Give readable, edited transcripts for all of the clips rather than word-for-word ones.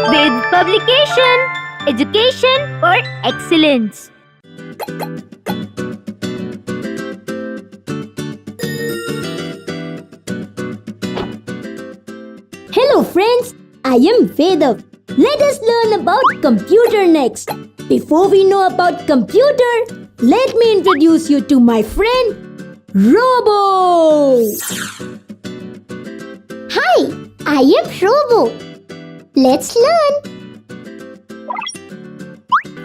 With publication, education for excellence. Hello friends, I am Vedav. Let us learn about computer next. Before we know about computer, let me introduce you to my friend Robo. Hi, I am Robo. Let's learn.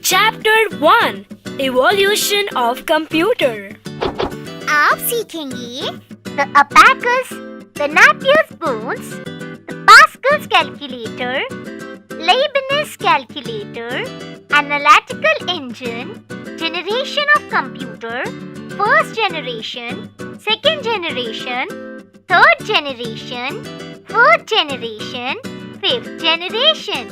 Chapter 1 Evolution of Computer. आप सीखेंगे the abacus, the Napier spoons, the Pascal's calculator, Leibniz calculator, analytical engine, generation of computer, first generation, second generation, third generation, fourth generation, fifth generation.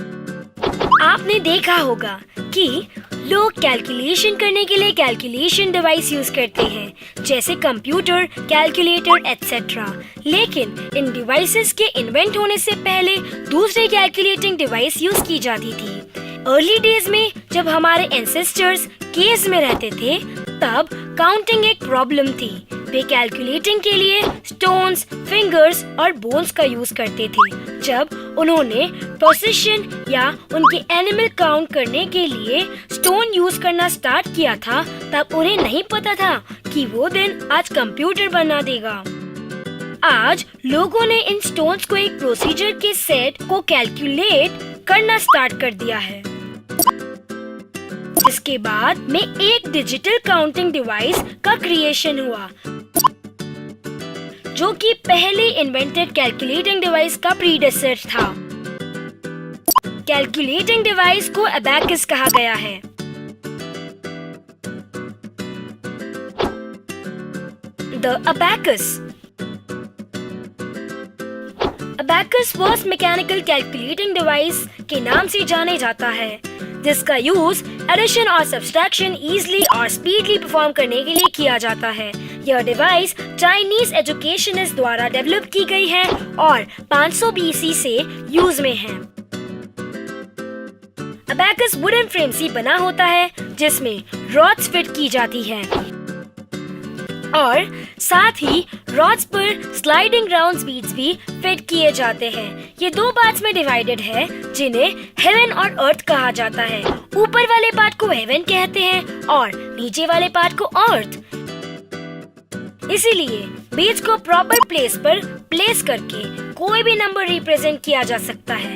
आपने देखा होगा कि लोग calculation करने के लिए कैलकुलेशन डिवाइस यूज करते हैं, जैसे कंप्यूटर, कैलकुलेटर एटसेट्रा। लेकिन इन डिवाइसेस के इन्वेंट होने से पहले दूसरे कैलकुलेटिंग डिवाइस यूज की जाती थी। अर्ली डेज में जब हमारे एंसेस्टर्स केव्स में रहते थे, तब काउंटिंग एक प्रॉब्लम थी। वे कैलकुलेटिंग के लिए स्टोन्स, फिंगर्स और बोन्स का यूज करते थे। जब उन्होंने प्रोसेशन या उनके एनिमल काउंट करने के लिए स्टोन यूज करना स्टार्ट किया था, तब उन्हें नहीं पता था कि वो दिन आज कंप्यूटर बना देगा। आज लोगों ने इन स्टोन्स को एक प्रोसीजर के सेट को कैलकुलेट करना स्टार्ट कर दिया है। इसके बाद में एक डिजिटल काउंटिंग डिवाइस का क्रिएशन हुआ, जो कि पहले इन्वेंटेड कैलकुलेटिंग डिवाइस का प्रीडेसेसर था। कैलकुलेटिंग डिवाइस को अबैकस कहा गया है। The abacus. Abacus first mechanical calculating device के नाम से जाने जाता है, जिसका यूज एडिशन और सब्सट्रैक्शन इजीली और स्पीडली परफॉर्म करने के लिए किया जाता है। यह डिवाइस चाइनीज एजुकेशनिस्ट द्वारा डेवलप की गई है और 500 BC से यूज में है। अबैकस वुडन फ्रेम से बना होता है, जिसमें रॉड्स फिट की जाती है और साथ ही रॉड्स पर स्लाइडिंग राउंड बीड्स भी फिट किए जाते हैं। ये दो पार्ट्स में डिवाइडेड है, जिन्हें हेवन और अर्थ कहा जाता है। ऊपर वाले पार्ट को हेवन कहते हैं और नीचे वाले पार्ट को अर्थ। इसीलिए बीड्स को प्रॉपर प्लेस पर प्लेस करके कोई भी नंबर रिप्रेजेंट किया जा सकता है।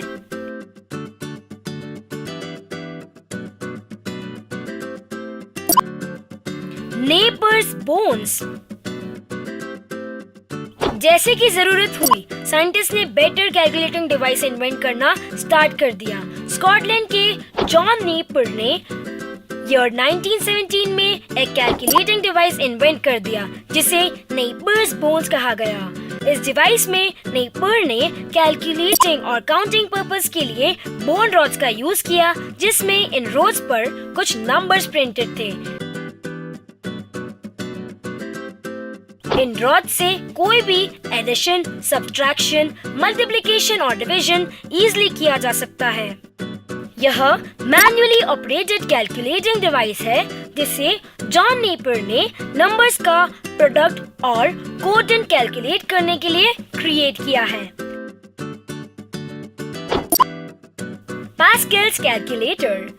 Nepers bones. जैसे कि जरूरत हुई, साइंटिस्ट ने बेटर कैलकुलेटिंग डिवाइस इन्वेंट करना स्टार्ट कर दिया। स्कॉटलैंड के जॉन नेपर ने ईयर 1917 में एक कैलकुलेटिंग डिवाइस इन्वेंट कर दिया, जिसे नेपर्स बोन्स कहा गया। इस डिवाइस में नेपर ने कैलकुलेटिंग और काउंटिंग पर्पस के लिए बोन रॉड्स का यूज किया, जिसमें इन रॉड्स पर कुछ नंबर्स प्रिंटेड थे। इन रॉड्स से कोई भी एडिशन, सब्ट्रैक्शन, मल्टीप्लिकेशन और डिवीजन इजीली किया जा सकता है। यह मैन्युअली ऑपरेटेड कैलकुलेटिंग डिवाइस है, जिसे जॉन नेपर ने नंबर्स का प्रोडक्ट और कोटन कैलकुलेट करने के लिए क्रिएट किया है। Pascal's calculator.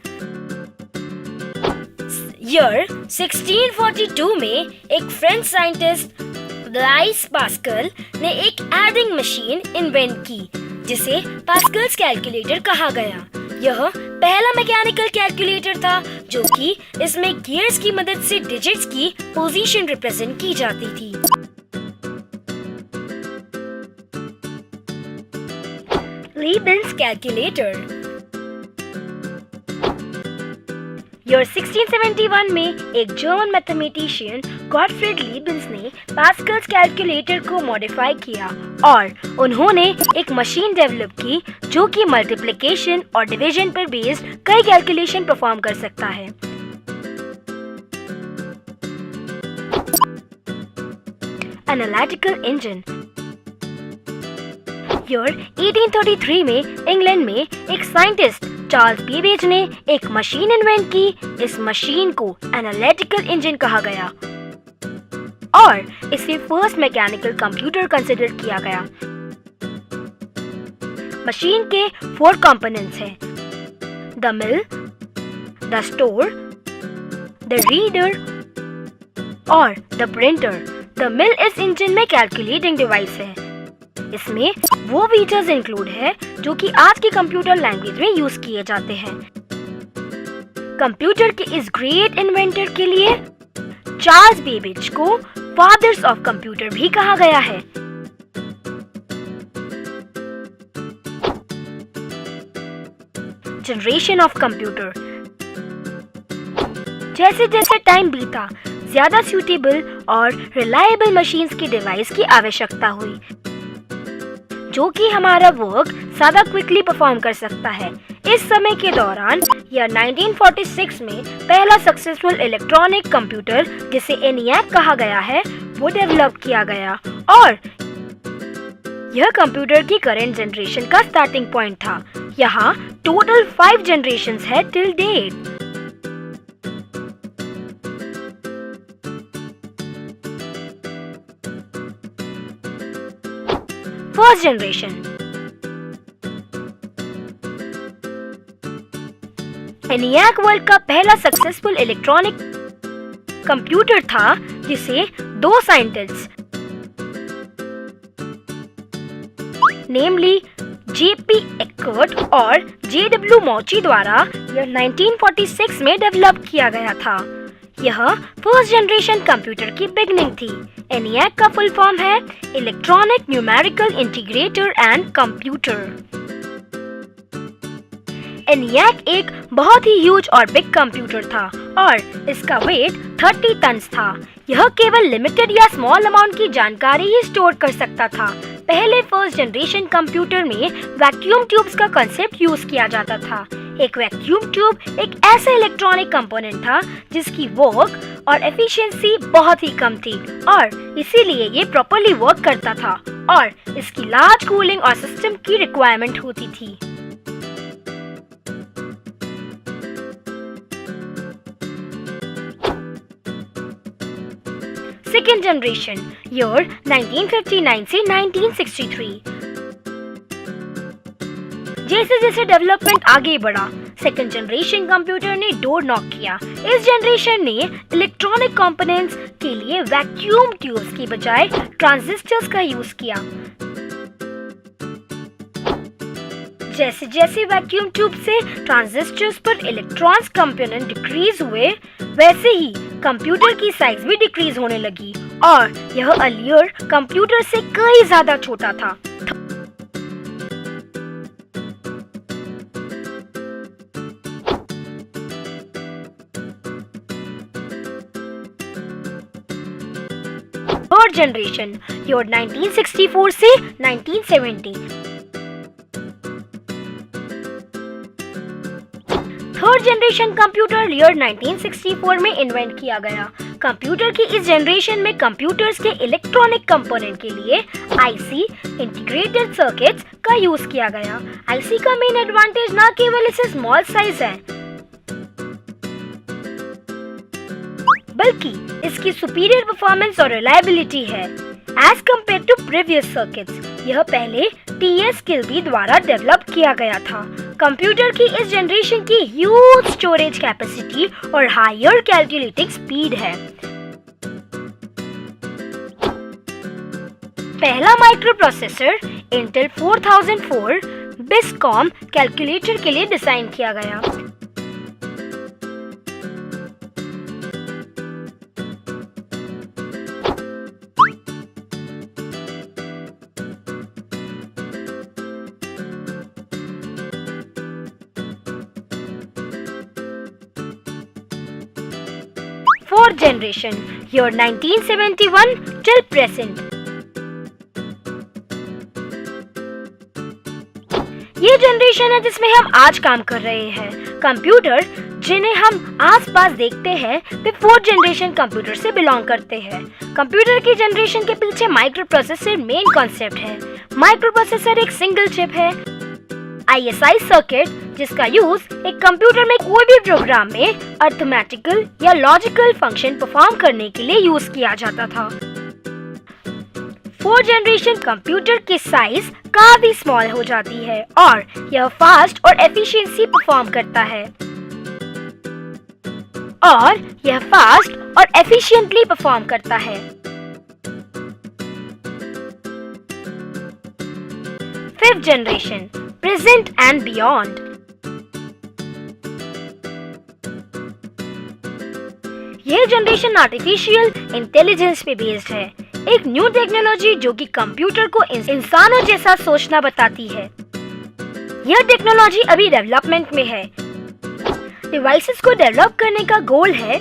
ईयर 1642 में एक फ्रेंच साइंटिस्ट ब्लाइस पास्कल ने एक एडिंग मशीन इन्वेंट की, जिसे पास्कल्स कैलकुलेटर कहा गया। यह पहला मैकेनिकल कैलकुलेटर था, जो कि इसमें गियर्स की मदद से डिजिट्स की पोजीशन रिप्रेजेंट की जाती थी। Leibniz calculator. ईयर 1671 में एक जर्मन मैथमेटिशियन गॉटफ्रीड लीबनिज़ ने पास्कल्स कैलकुलेटर को मॉडिफाई किया और उन्होंने एक मशीन डेवलप की, जो कि मल्टीप्लिकेशन और डिवीजन पर बेस्ड कई कैलकुलेशन परफॉर्म कर सकता है। Analytical engine. ईयर 1833 में इंग्लैंड में एक साइंटिस्ट चार्ल्स बेबेज ने एक मशीन इन्वेंट की। इस मशीन को एनालिटिकल इंजन कहा गया और इसे फर्स्ट मैकेनिकल कंप्यूटर कंसिडर किया गया। मशीन के 4 कंपोनेंट्स हैं: the mill, the store, the reader और द प्रिंटर। द मिल इस इंजन में कैलकुलेटिंग डिवाइस है। इसमें वो फीचर्स इंक्लूड है जो कि आज के कंप्यूटर लैंग्वेज में यूज किए जाते हैं। कंप्यूटर के इस ग्रेट इन्वेंटर के लिए चार्ल्स बेबेज को फादर्स ऑफ कंप्यूटर भी कहा गया है। Generation of computer. जैसे जैसे टाइम बीता, ज्यादा सूटेबल और रिलायबल मशीन्स की डिवाइस की आवश्यकता हुई जो कि हमारा वर्क ज्यादा क्विकली परफॉर्म कर सकता है। इस समय के दौरान या 1946 में पहला सक्सेसफुल इलेक्ट्रॉनिक कंप्यूटर जिसे ENIAC कहा गया है वो डेवलप किया गया और यह कंप्यूटर की करंट जनरेशन का स्टार्टिंग पॉइंट था। यहाँ टोटल 5 जनरेशंस है till date. First generation. ENIAC world का पहला सक्सेसफुल इलेक्ट्रॉनिक कंप्यूटर था जिसे 2 साइंटिस्ट नेमली JP Eckert और JW Mauchly द्वारा यह 1946 में डेवलप किया गया था। यह फर्स्ट जनरेशन कंप्यूटर की बिगनिंग थी। ENIAC का फुल फॉर्म है electronic numerical integrator and computer. ENIAC एक बहुत ही ह्यूज और बिग कंप्यूटर था और इसका वेट 30 टन था। यह केवल लिमिटेड या स्मॉल अमाउंट की जानकारी ही स्टोर कर सकता था। पहले फर्स्ट जनरेशन कंप्यूटर में वैक्यूम ट्यूब्स का कंसेप्ट यूज किया जाता था। एक वैक्यूम ट्यूब एक ऐसा इलेक्ट्रॉनिक कंपोनेंट था जिसकी वर्क और एफिशिएंसी बहुत ही कम थी और इसीलिए ये प्रॉपर्ली वर्क करता था और इसकी लार्ज कूलिंग और सिस्टम की रिक्वायरमेंट होती थी। सेकेंड जनरेशन ईयर 1959 से 1963। जैसे जैसे डेवलपमेंट आगे बढ़ा, सेकेंड जनरेशन कंप्यूटर ने डोर नॉक किया। इस जनरेशन ने इलेक्ट्रॉनिक कंपोनेंट्स के लिए वैक्यूम ट्यूब्स की बजाय ट्रांजिस्टर्स का यूज किया। जैसे जैसे वैक्यूम ट्यूब से ट्रांजिस्टर्स पर इलेक्ट्रॉन्स कंपोनेंट डिक्रीज हुए, वैसे ही कंप्यूटर की साइज भी डिक्रीज होने लगी और यह अर्लियर कंप्यूटर से कई ज्यादा छोटा था। थर्ड जनरेशन ईयर 1964 से 1970। थर्ड जनरेशन कंप्यूटर ईयर 1964 में इन्वेंट किया गया। कंप्यूटर की इस जनरेशन में कंप्यूटर्स के इलेक्ट्रॉनिक कंपोनेंट के लिए आईसी इंटीग्रेटेड सर्किट्स का यूज किया गया। आईसी का मेन एडवांटेज न केवल इसे स्मॉल साइज है बल्कि इसकी सुपीरियर परफॉर्मेंस और रिलायबिलिटी है as compare to previous circuits. यह पहले TS Kilby द्वारा डेवलप किया गया था। कंप्यूटर की इस जनरेशन की ह्यूज स्टोरेज कैपेसिटी और हायर कैलकुलेटिंग स्पीड है। पहला micro processor Intel 4004 BISCOM calculator के लिए डिजाइन किया गया। Fourth generation year 1971 till present। ये जनरेशन है जिसमें हम आज काम कर रहे हैं। कंप्यूटर जिन्हें हम आसपास देखते हैं वे फोर्थ जनरेशन कंप्यूटर से बिलोंग करते हैं। कंप्यूटर की जनरेशन के पीछे माइक्रो प्रोसेसर मेन कॉन्सेप्ट है। माइक्रो प्रोसेसर एक सिंगल चिप है, ISI सर्किट, जिसका यूज एक कंप्यूटर में कोई भी प्रोग्राम में अरिथमेटिकल या लॉजिकल फंक्शन परफॉर्म करने के लिए यूज किया जाता था। फोर्थ जनरेशन कंप्यूटर की साइज काफी स्मॉल हो जाती है और यह फास्ट और एफिशिएंसी परफॉर्म करता है और यह फास्ट और एफिशिएंटली परफॉर्म करता है। Fifth generation, present and beyond. यह जनरेशन आर्टिफिशियल इंटेलिजेंस पे बेस्ड है, एक न्यू टेक्नोलॉजी जो कि कंप्यूटर को इंसानों जैसा सोचना बताती है। यह टेक्नोलॉजी अभी डेवलपमेंट में है। डिवाइसेस को डेवलप करने का गोल है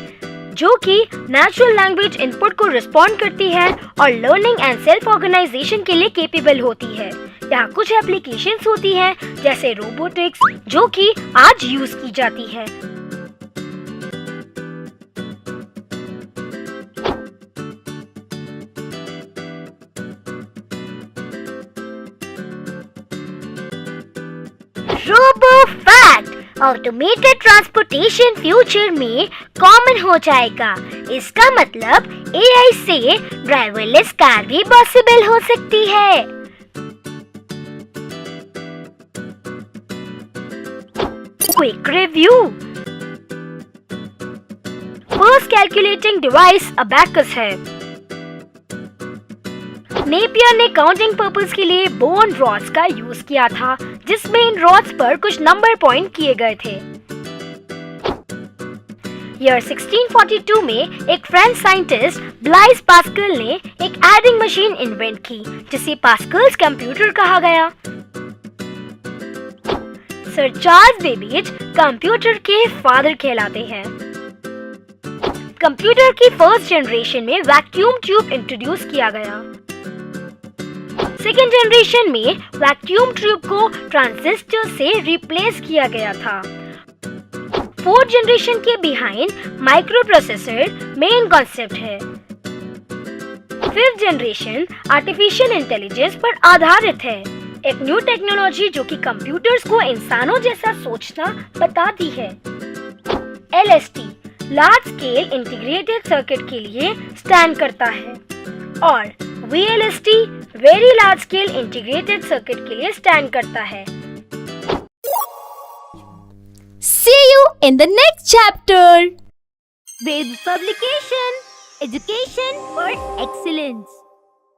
जो कि नेचुरल लैंग्वेज इनपुट को रिस्पॉन्ड करती है और लर्निंग एंड सेल्फ ऑर्गेनाइजेशन के लिए कैपेबल होती है। यहाँ कुछ एप्लीकेशंस होती हैं जैसे रोबोटिक्स, जो कि आज यूज की जाती है। Robo fact, automated transportation future में कॉमन हो जाएगा। इसका मतलब AI से ड्राइवरलेस कार भी पॉसिबल हो सकती है। Quick review. First calculating device abacus है। नेपियर ने काउंटिंग पर्पस के लिए बोन रॉड्स का यूज किया था, जिसमें इन रॉड्स पर कुछ नंबर पॉइंट किए गए थे। ईयर 1642 में एक फ्रेंच साइंटिस्ट ब्लाइस पास्कल ने एक एडिंग मशीन इन्वेंट की, जिसे पास्कल्स कंप्यूटर कहा गया। सर चार्ल्स बेबेज कंप्यूटर के फादर कहलाते हैं। कंप्यूटर की फर्स्ट जनरेशन में वैक्यूम ट्यूब इंट्रोड्यूस किया गया। सेकेंड जनरेशन में वैक्यूम ट्यूब को ट्रांजिस्टर से रिप्लेस किया गया था। फोर्थ जनरेशन के behind micro processor main concept है। फिफ्थ जनरेशन आर्टिफिशियल इंटेलिजेंस पर आधारित है, एक न्यू टेक्नोलॉजी जो कि कंप्यूटर्स को इंसानों जैसा सोचना बताती है। LST large scale integrated circuit के लिए स्टैंड करता है और VLST very large scale integrated circuit के लिए स्टैंड करता है। See you in the next chapter. With publication, education for excellence.